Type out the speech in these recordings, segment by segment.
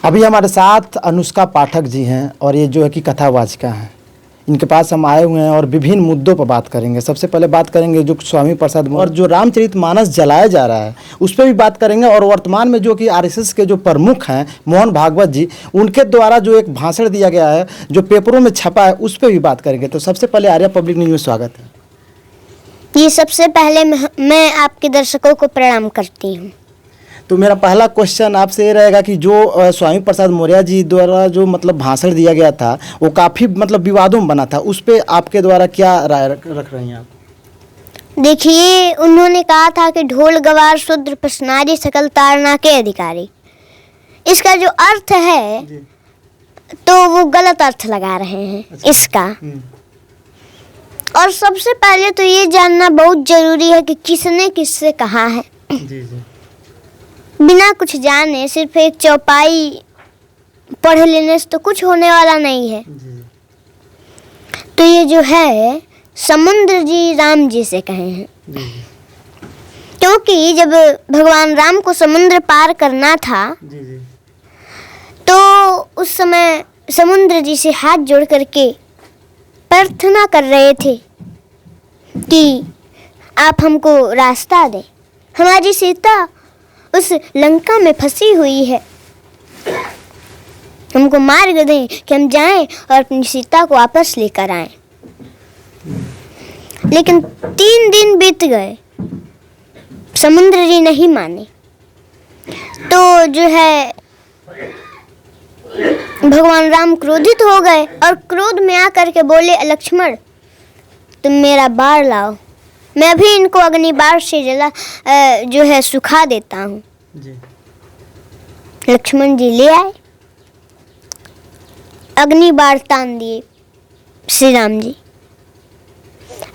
अभी हमारे साथ अनुष्का पाठक जी हैं और ये जो है कि कथावाचिका हैं। इनके पास हम आए हुए हैं और विभिन्न मुद्दों पर बात करेंगे। सबसे पहले बात करेंगे जो स्वामी प्रसाद और जो रामचरितमानस जलाया जा रहा है उस पर भी बात करेंगे, और वर्तमान में जो कि आरएसएस के जो प्रमुख हैं मोहन भागवत जी, उनके द्वारा जो एक भाषण दिया गया है जो पेपरों में छपा है उस पर भी बात करेंगे। तो सबसे पहले आर्या पब्लिक न्यूज़ में स्वागत है। ये सबसे पहले मैं आपके दर्शकों को प्रणाम करती हूँ। तो मेरा पहला क्वेश्चन आपसे ये रहेगा कि जो स्वामी प्रसाद मौर्य जी द्वारा जो मतलब भाषण दिया गया था वो काफ़ी मतलब विवादों में बना था, उस पे आपके द्वारा क्या राय रख रही हैं आप? देखिए, उन्होंने कहा था कि ढोल गवार शूद्र पसनारी सकल तारना के अधिकारी। इसका जो अर्थ है तो वो गलत अर्थ लगा रहे हैं इसका। और सबसे पहले तो ये जानना बहुत जरूरी है कि किसने किससे कहा है। बिना कुछ जाने सिर्फ एक चौपाई पढ़ लेने से तो कुछ होने वाला नहीं है। तो ये जो है समुद्र जी राम जी से कहे हैं, क्योंकि जब भगवान राम को समुद्र पार करना था तो उस समय समुद्र जी से हाथ जोड़ करके प्रार्थना कर रहे थे कि आप हमको रास्ता दें, हमारी सीता उस लंका में फंसी हुई है, हमको मार्ग दें कि हम जाएं और अपनी सीता को वापस लेकर आएं। लेकिन 3 दिन बीत गए, समुद्र जी नहीं माने। तो जो है भगवान राम क्रोधित हो गए और क्रोध में आकर के बोले, लक्ष्मण तुम मेरा बाण लाओ, मैं अभी इनको अग्नि बाण से जला जो है सुखा देता हूँ। लक्ष्मण जी ले आए, अग्नि बाण तान दिए श्री राम जी।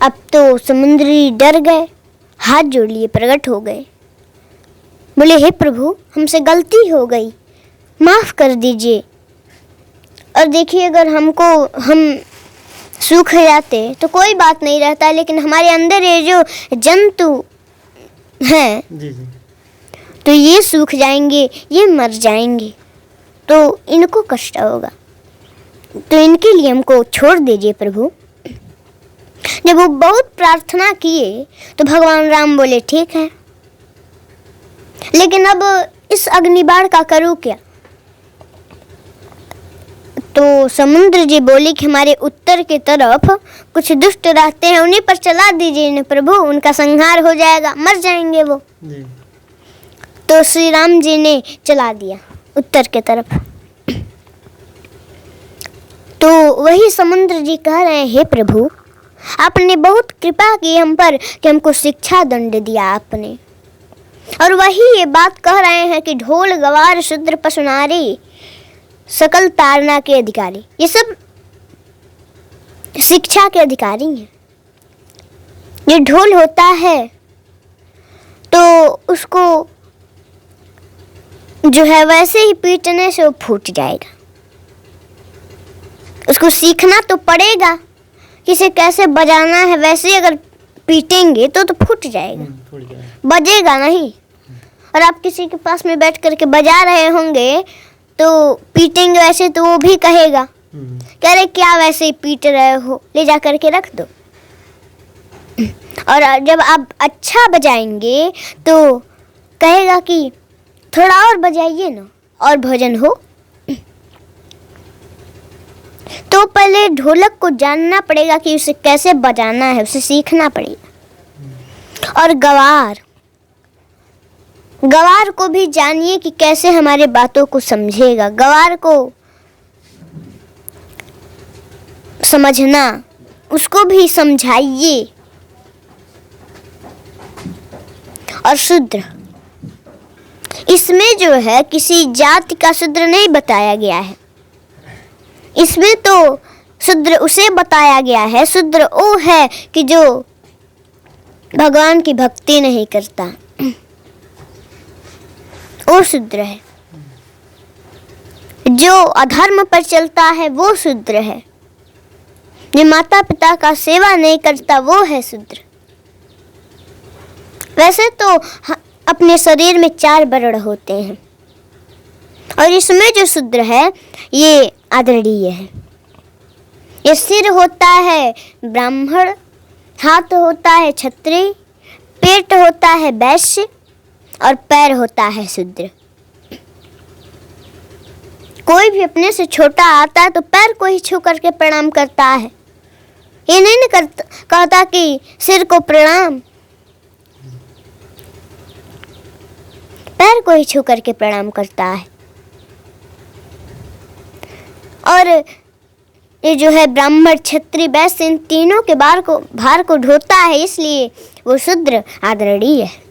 अब तो समुद्री डर गए, हाथ जोड़ लिए, प्रकट हो गए, बोले हे प्रभु हमसे गलती हो गई, माफ कर दीजिए। और देखिए, अगर हम सूख जाते तो कोई बात नहीं रहता, लेकिन हमारे अंदर ये जो जंतु हैं तो ये सूख जाएंगे, ये मर जाएंगे, तो इनको कष्ट होगा, तो इनके लिए हमको छोड़ दीजिए प्रभु। जब वो बहुत प्रार्थना किए तो भगवान राम बोले ठीक है, लेकिन अब इस अग्निबाण का करूँ क्या? तो समुद्र जी बोले कि हमारे उत्तर की तरफ कुछ दुष्ट रहते हैं, उन्हीं पर चला दीजिए न प्रभु, उनका संहार हो जाएगा, मर जाएंगे वो जी। तो श्री राम जी ने चला दिया उत्तर की तरफ। तो वही समुद्र जी कह रहे हैं हे प्रभु आपने बहुत कृपा की हम पर कि हमको शिक्षा दंड दिया आपने। और वही ये बात कह रहे हैं कि ढोल गवार शूद्र पसनारी सकल तारना के अधिकारी, ये सब शिक्षा के अधिकारी हैं। ये ढोल होता है तो उसको जो है वैसे ही पीटने से वो फूट जाएगा, उसको सीखना तो पड़ेगा कि इसे कैसे बजाना है, वैसे अगर पीटेंगे तो फूट जाएगा, बजेगा नहीं। और आप किसी के पास में बैठ करके बजा रहे होंगे तो पीटेंगे वैसे तो वो भी कहेगा कह रहे क्या वैसे ही पीट रहे हो, ले जा करके रख दो। और जब आप अच्छा बजाएंगे तो कहेगा कि थोड़ा और बजाइए ना और भजन हो। तो पहले ढोलक को जानना पड़ेगा कि उसे कैसे बजाना है, उसे सीखना पड़ेगा। और गवार को भी जानिए कि कैसे हमारे बातों को समझेगा, गवार को समझना, उसको भी समझाइए। और शूद्र, इसमें जो है किसी जाति का शूद्र नहीं बताया गया है, इसमें तो शूद्र उसे बताया गया है, शूद्र वो है कि जो भगवान की भक्ति नहीं करता, वो शूद्र है। जो अधर्म पर चलता है वो शूद्र है, जो माता पिता का सेवा नहीं करता वो है शूद्र। वैसे तो अपने शरीर में 4 वर्ण होते हैं, और इसमें जो शूद्र है ये आदरणीय है। ये सिर होता है ब्राह्मण, हाथ होता है क्षत्रिय, पेट होता है वैश्य और पैर होता है शूद्र। कोई भी अपने से छोटा आता है तो पैर को ही छू करके प्रणाम करता है। ये नहीं कहता कि सिर को प्रणाम, पैर को ही छू करके प्रणाम करता है। और ये जो है ब्राह्मण, क्षत्रिय, वैश्य, इन तीनों के भार को ढोता है, इसलिए वो शूद्र आदरणीय है।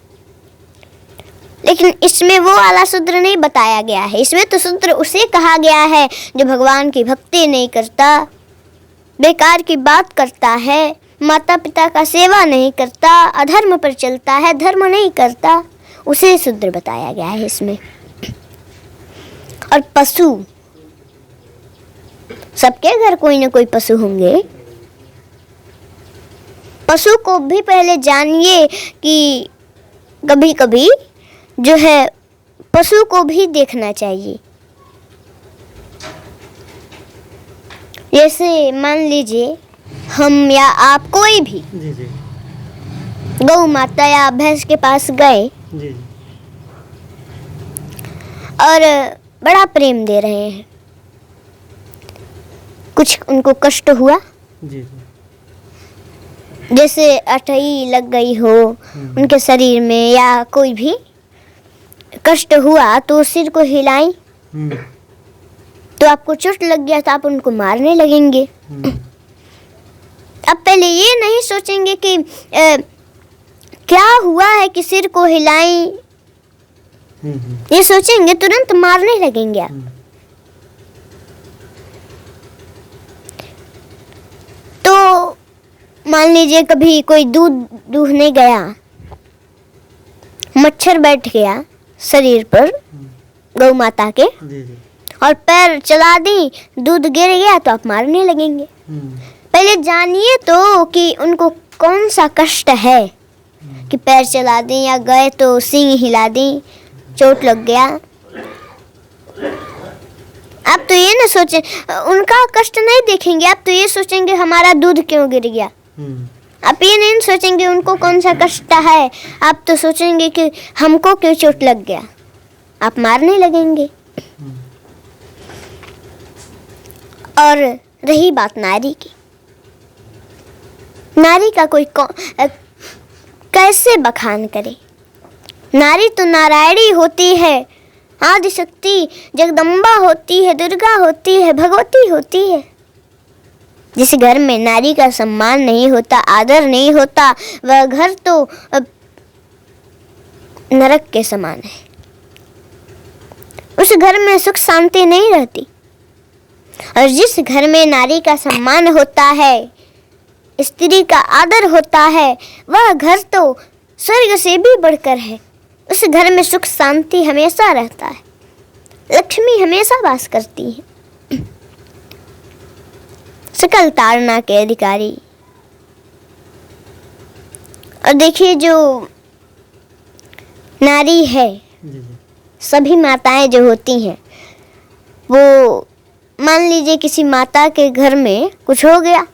लेकिन इसमें वो वाला शूद्र नहीं बताया गया है। इसमें तो शूद्र उसे कहा गया है जो भगवान की भक्ति नहीं करता, बेकार की बात करता है, माता पिता का सेवा नहीं करता, अधर्म पर चलता है, धर्म नहीं करता, उसे शूद्र बताया गया है इसमें। और पशु, सबके घर कोई ना कोई पशु होंगे। पशु को भी पहले जानिए कि कभी कभी जो है पशु को भी देखना चाहिए। जैसे मान लीजिए हम या आप कोई भी जी जी गौ माता या भैंस के पास गए जी और बड़ा प्रेम दे रहे हैं, कुछ उनको कष्ट हुआ, जी जैसे अटई लग गई हो उनके शरीर में या कोई भी कष्ट हुआ, तो सिर को हिलाई तो आपको चोट लग गया तो आप उनको मारने लगेंगे। अब पहले ये नहीं सोचेंगे कि क्या हुआ है कि सिर को हिलाई, ये सोचेंगे तुरंत मारने लगेंगे आप। तो मान लीजिए कभी कोई दूध दूहने गया, मच्छर बैठ गया शरीर पर गौ माता के और पैर चला दी, दूध गिर गया तो आप मारने लगेंगे। पहले जानिए तो कि उनको कौन सा कष्ट है कि पैर चला दें या गए तो सींग हिला दें, चोट लग गया। आप तो ये ना सोचें, उनका कष्ट नहीं देखेंगे, आप तो ये सोचेंगे हमारा दूध क्यों गिर गया। आप ये नहीं सोचेंगे उनको कौन सा कष्ट है, आप तो सोचेंगे कि हमको क्यों चोट लग गया, आप मारने लगेंगे। और रही बात नारी की, नारी का कोई कैसे बखान करे। नारी तो नारायणी होती है, आदिशक्ति जगदम्बा होती है, दुर्गा होती है, भगवती होती है। जिस घर में नारी का सम्मान नहीं होता, आदर नहीं होता, वह घर तो नरक के समान है। उस घर में सुख शांति नहीं रहती। और जिस घर में नारी का सम्मान होता है, स्त्री का आदर होता है, वह घर तो स्वर्ग से भी बढ़कर है। उस घर में सुख शांति हमेशा रहता है, लक्ष्मी हमेशा वास करती है। सकल ताड़ना के अधिकारी। और देखिए जो नारी है, सभी माताएं जो होती हैं, वो मान लीजिए किसी माता के घर में कुछ हो गया,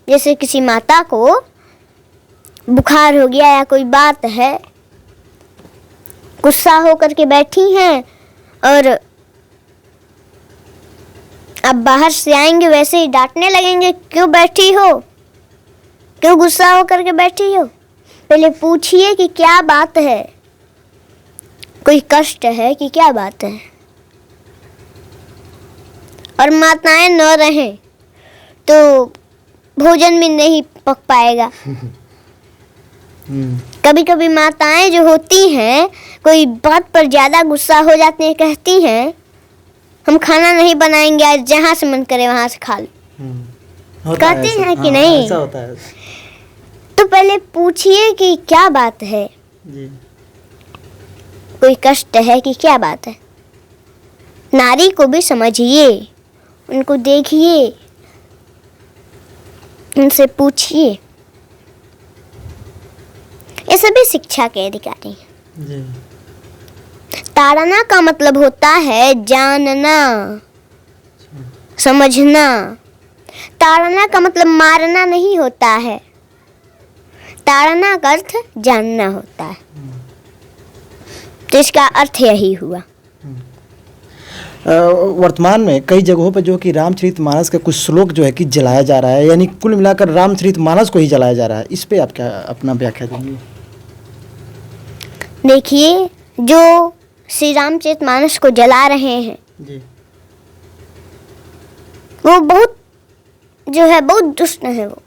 जैसे किसी माता को बुखार हो गया या कोई बात है, गुस्सा होकर के बैठी हैं और अब बाहर से आएंगे वैसे ही डांटने लगेंगे, क्यों बैठी हो, क्यों गुस्सा होकर के बैठी हो। पहले पूछिए कि क्या बात है, कोई कष्ट है कि क्या बात है। और माताएं न रहें तो भोजन भी नहीं पक पाएगा। कभी कभी माताएं जो होती हैं, कोई बात पर ज़्यादा गुस्सा हो जाती हैं, कहती हैं हम खाना नहीं बनाएंगे, आज जहाँ से मन करे वहाँ से खा लो। कहते हैं कि नहीं, ऐसा होता है। तो पहले पूछिए कि क्या बात है, जी। कोई कष्ट है कि क्या बात है। नारी को भी समझिए, उनको देखिए, उनसे पूछिए। ये सभी शिक्षा के अधिकारी हैं। ताड़ना का मतलब होता है जानना, समझना। ताड़ना का मतलब मारना नहीं होता है, ताड़ना का अर्थ जानना होता है। तो इसका अर्थ यही हुआ। वर्तमान में कई जगहों पर जो कि रामचरितमानस का कुछ श्लोक जो है कि जलाया जा रहा है, यानी कुल मिलाकर रामचरितमानस को ही जलाया जा रहा है। इस पे आप क्या अपना व्याख्या देंगे? देखिए, जो श्री रामचरितमानस को जला रहे हैं जी। वो बहुत जो है बहुत दुष्ट है, वो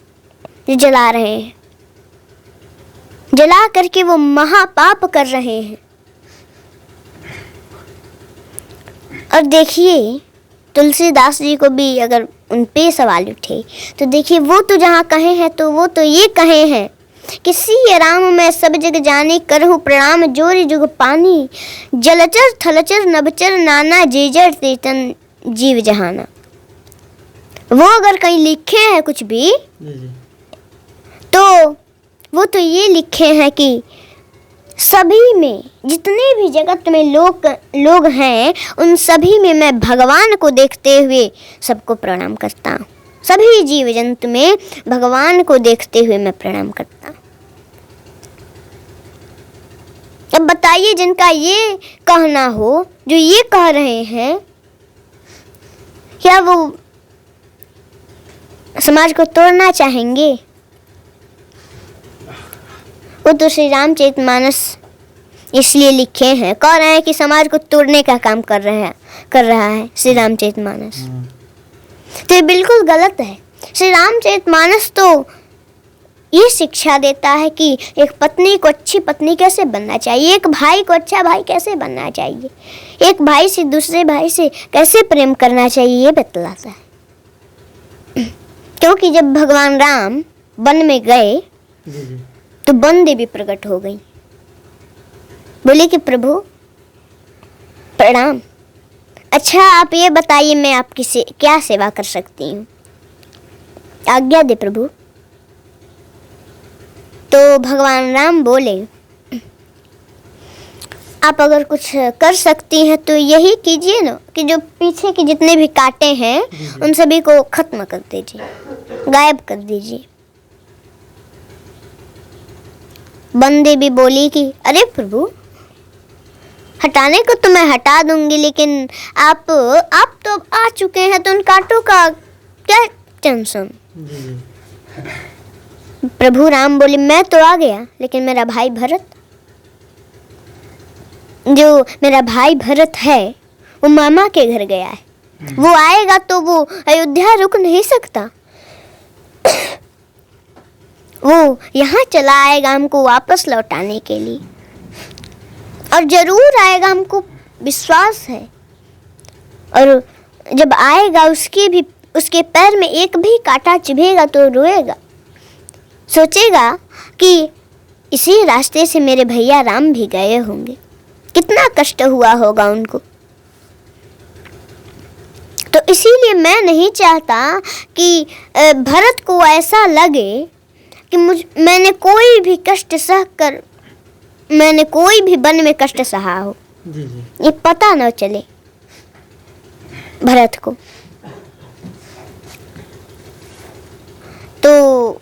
जो जला रहे हैं, जला करके वो महापाप कर रहे हैं। और देखिए, तुलसीदास जी को भी अगर उन पे सवाल उठे तो देखिए, वो तो जहाँ कहे हैं तो वो तो ये कहे हैं कि सिय राम मैं सब जग जाने करहूँ प्रणाम जोरी जुग पानी जलचर थलचर नभचर नाना जेजर तेतन जीव जहाना। वो अगर कहीं लिखे हैं कुछ भी तो वो तो ये लिखे हैं कि सभी में, जितने भी जगत में लोग हैं, उन सभी में मैं भगवान को देखते हुए सबको प्रणाम करता हूँ। सभी जीव जंतु में भगवान को देखते हुए मैं प्रणाम करता हूँ। अब बताइए, जिनका ये कहना हो, जो ये कह रहे हैं, क्या वो समाज को तोड़ना चाहेंगे? वो तो श्री रामचरितमानस इसलिए लिखे हैं, कह रहे हैं कि समाज को तोड़ने का काम कर रहा है श्री रामचरितमानस। तो ये बिल्कुल गलत है। श्री रामचरितमानस तो ये शिक्षा देता है कि एक पत्नी को अच्छी पत्नी कैसे बनना चाहिए, एक भाई को अच्छा भाई कैसे बनना चाहिए, एक भाई से दूसरे भाई से कैसे प्रेम करना चाहिए, ये बतलाता है। क्योंकि जब भगवान राम वन में गए तो वन देवी प्रकट हो गई, बोले कि प्रभु प्रणाम, अच्छा आप ये बताइए मैं आपकी क्या सेवा कर सकती हूँ, आज्ञा दे प्रभु। तो भगवान राम बोले, आप अगर कुछ कर सकती हैं तो यही कीजिए ना कि जो पीछे के जितने भी कांटे हैं उन सभी को खत्म कर दीजिए, गायब कर दीजिए। वन देवी बोली कि अरे प्रभु, हटाने को तो मैं हटा दूंगी, लेकिन आप तो आ चुके हैं तो उन कांटों का क्या टेंशन। प्रभु राम बोले, मैं तो आ गया, लेकिन मेरा भाई भरत, जो मेरा भाई भरत है वो मामा के घर गया है, वो आएगा तो वो अयोध्या रुक नहीं सकता, वो यहाँ चला आएगा हमको वापस लौटाने के लिए, और जरूर आएगा, हमको विश्वास है। और जब आएगा उसके पैर में एक भी कांटा चुभेगा तो रोएगा, सोचेगा कि इसी रास्ते से मेरे भैया राम भी गए होंगे, कितना कष्ट हुआ होगा उनको। तो इसीलिए मैं नहीं चाहता कि भरत को ऐसा लगे कि मैंने कोई भी कष्ट सह कर, मैंने कोई भी वन में कष्ट सहा हो, ये पता न चले भरत को। तो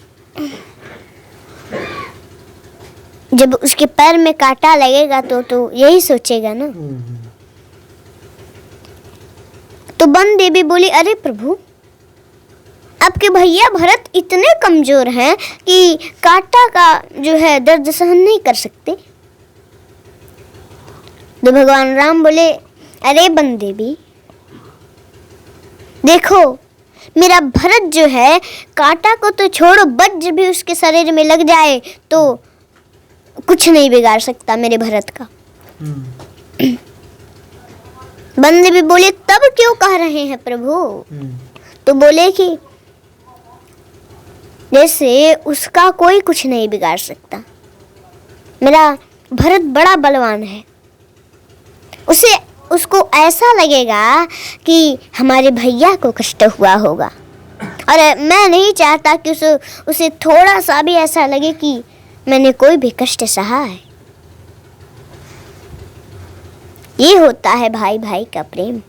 जब उसके पैर में कांटा लगेगा तो यही सोचेगा ना। तो वन देवी बोली, अरे प्रभु, आपके भैया भरत इतने कमजोर हैं कि कांटा का जो है दर्द सहन नहीं कर सकते। तो भगवान राम बोले, अरे वन देवी, देखो मेरा भरत जो है, कांटा को तो छोड़ो, वज्र भी उसके शरीर में लग जाए तो कुछ नहीं बिगाड़ सकता मेरे भरत का। वन देवी बोले, तब क्यों कह रहे हैं प्रभु? तो बोले कि जैसे उसका कोई कुछ नहीं बिगाड़ सकता, मेरा भरत बड़ा बलवान है, उसको ऐसा लगेगा कि हमारे भैया को कष्ट हुआ होगा, और मैं नहीं चाहता कि उसे थोड़ा सा भी ऐसा लगे कि मैंने कोई भी कष्ट सहा है। ये होता है भाई भाई का प्रेम।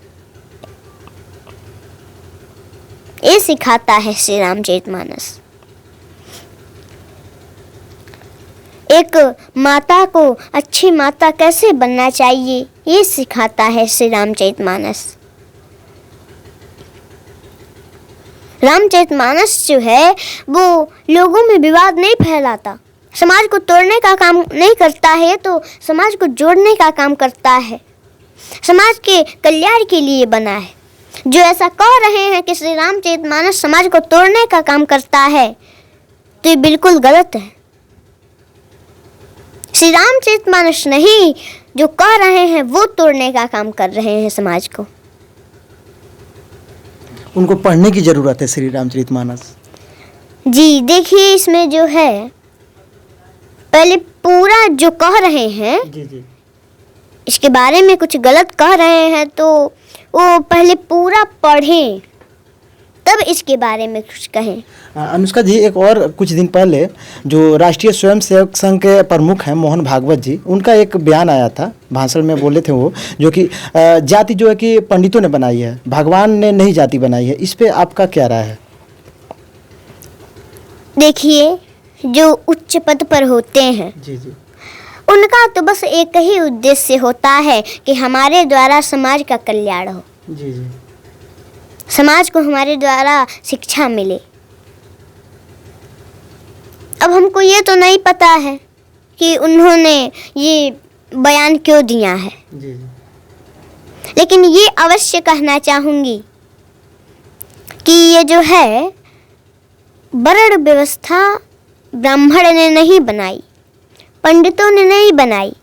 ये सिखाता है श्री रामचरितमानस। एक माता को अच्छी माता कैसे बनना चाहिए, ये सिखाता है श्री रामचरितमानस। रामचरितमानस जो है वो लोगों में विवाद नहीं फैलाता, समाज को तोड़ने का काम नहीं करता है, तो समाज को जोड़ने का काम करता है, समाज के कल्याण के लिए बना है। जो ऐसा कह रहे हैं कि श्री रामचरितमानस समाज को तोड़ने का काम करता है, तो ये बिल्कुल गलत है। श्री रामचरितमानस नहीं, जो कह रहे हैं वो तोड़ने का काम कर रहे हैं समाज को। उनको पढ़ने की जरूरत है श्री रामचरितमानस। जी देखिए, इसमें जो है पहले पूरा जो कह रहे हैं जी इसके बारे में कुछ गलत कह रहे हैं, तो वो पहले पूरा पढ़ें तब इसके बारे में कुछ कहें। अनुष्का जी, एक और कुछ दिन पहले जो राष्ट्रीय स्वयंसेवक संघ के प्रमुख हैं मोहन भागवत जी, उनका एक बयान आया था, भाषण में बोले थे वो, जो कि जाति जो है कि पंडितों ने बनाई है, भगवान ने नहीं जाति बनाई है। इस पे आपका क्या राय है? देखिए, जो उच्च पद पर होते हैं जी उनका तो बस एक ही उद्देश्य होता है कि हमारे द्वारा समाज का कल्याण हो, जी समाज को हमारे द्वारा शिक्षा मिले। अब हमको ये तो नहीं पता है कि उन्होंने ये बयान क्यों दिया है, जी लेकिन ये अवश्य कहना चाहूँगी कि ये जो है वर्ण व्यवस्था ब्राह्मण ने नहीं बनाई, पंडितों ने नहीं बनाई,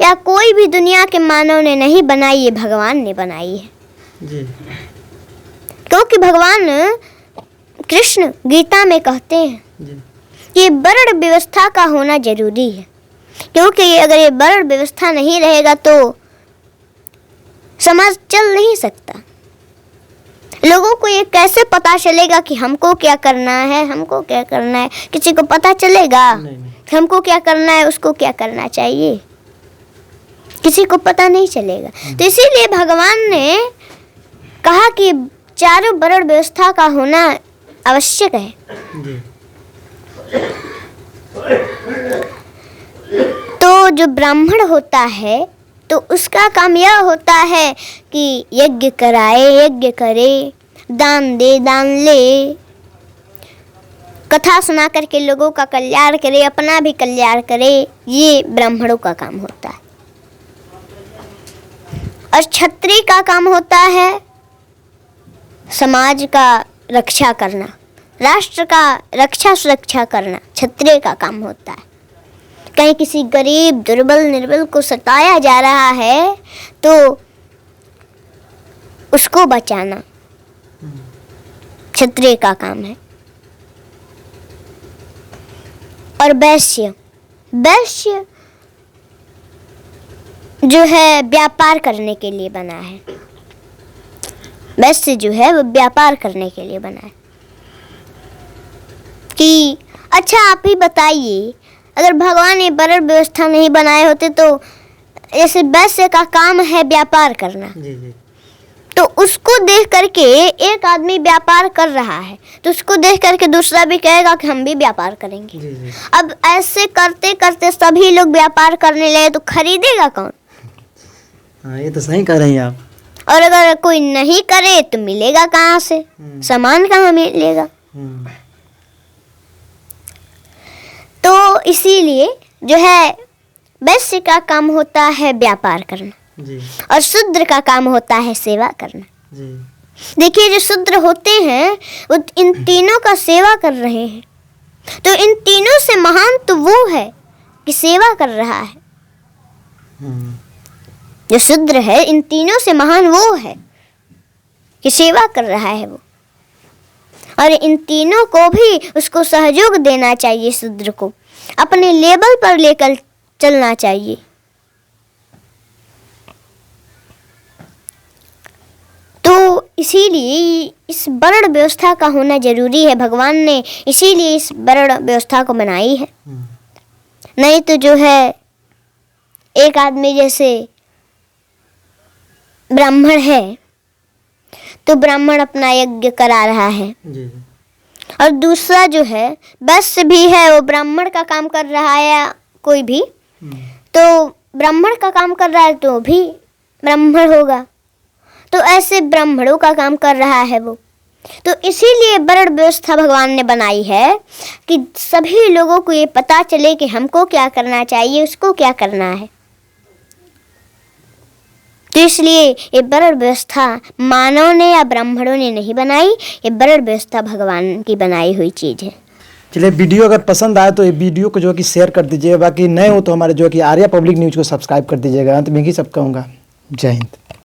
या कोई भी दुनिया के मानव ने नहीं बनाई, ये भगवान ने बनाई है। जी क्योंकि भगवान कृष्ण गीता में कहते हैं जी ये वर्ण व्यवस्था का होना जरूरी है, क्योंकि अगर ये वर्ण व्यवस्था नहीं रहेगा तो समाज चल नहीं सकता। लोगों को ये कैसे पता चलेगा कि हमको क्या करना है, हमको क्या करना है? किसी को पता चलेगा? नहीं। हमको क्या करना है, उसको क्या करना चाहिए, किसी को पता नहीं चलेगा। तो इसीलिए भगवान ने कहा कि चारों वर्ण व्यवस्था का होना आवश्यक है। जी तो जो ब्राह्मण होता है तो उसका काम यह होता है कि यज्ञ कराए, यज्ञ करे, दान दे, दान ले, कथा सुना करके लोगों का कल्याण करे, अपना भी कल्याण करे, ये ब्राह्मणों का काम होता है। और क्षत्रिय का काम होता है समाज का रक्षा करना, राष्ट्र का रक्षा सुरक्षा करना, क्षत्रिय का काम होता है। कहीं किसी गरीब दुर्बल निर्बल को सताया जा रहा है तो उसको बचाना क्षत्रिय का काम है। और वैश्य, वैश्य जो है व्यापार करने के लिए बना है, वैश्य जो है वो व्यापार करने के लिए बना है। कि अच्छा आप ही बताइए, अगर भगवान ये वर्ण व्यवस्था नहीं बनाए होते तो जैसे वैश्य का काम है व्यापार करना, जी तो उसको देख करके एक आदमी व्यापार कर रहा है तो उसको देख करके दूसरा भी कहेगा कि हम भी व्यापार करेंगे। जी अब ऐसे करते करते सभी लोग व्यापार करने लगे तो खरीदेगा कौन? हाँ, ये तो सही कह रही हैं आप। और अगर कोई नहीं करे तो मिलेगा कहाँ से, सामान कहाँ मिलेगा? तो इसीलिए जो है वैश्य का काम होता है व्यापार करना जी और शूद्र का काम होता है सेवा करना। जी देखिए, जो शूद्र होते हैं वो इन तीनों का सेवा कर रहे हैं, तो इन तीनों से महान तो वो है कि सेवा कर रहा है। जो शूद्र है इन तीनों से महान वो है कि सेवा कर रहा है वो, और इन तीनों को भी उसको सहयोग देना चाहिए, शूद्र को अपने लेवल पर लेकर चलना चाहिए। तो इसीलिए इस वर्ण व्यवस्था का होना जरूरी है, भगवान ने इसीलिए इस वर्ण व्यवस्था को बनाई है। नहीं तो जो है एक आदमी जैसे ब्राह्मण है तो ब्राह्मण अपना यज्ञ करा रहा है, जी और दूसरा जो है वैश्य भी है, वो ब्राह्मण का काम कर रहा है या कोई भी, तो ब्राह्मण का काम कर रहा है तो भी ब्राह्मण होगा। तो ऐसे ब्राह्मणों का काम कर रहा है वो। तो इसीलिए वर्ण व्यवस्था भगवान ने बनाई है कि सभी लोगों को ये पता चले कि हमको क्या करना चाहिए, उसको क्या करना है। तो इसलिए ये वर्ण व्यवस्था मानव ने या ब्राह्मणों ने नहीं बनाई, ये वर्ण व्यवस्था भगवान की बनाई हुई चीज़ है। चलिए, वीडियो अगर पसंद आए तो ये वीडियो को जो है कि शेयर कर दीजिएगा। बाकी नए हो तो हमारे जो है कि आर्या पब्लिक न्यूज़ को सब्सक्राइब कर दीजिएगा। अंत में ही सब कहूँगा, जय हिंद।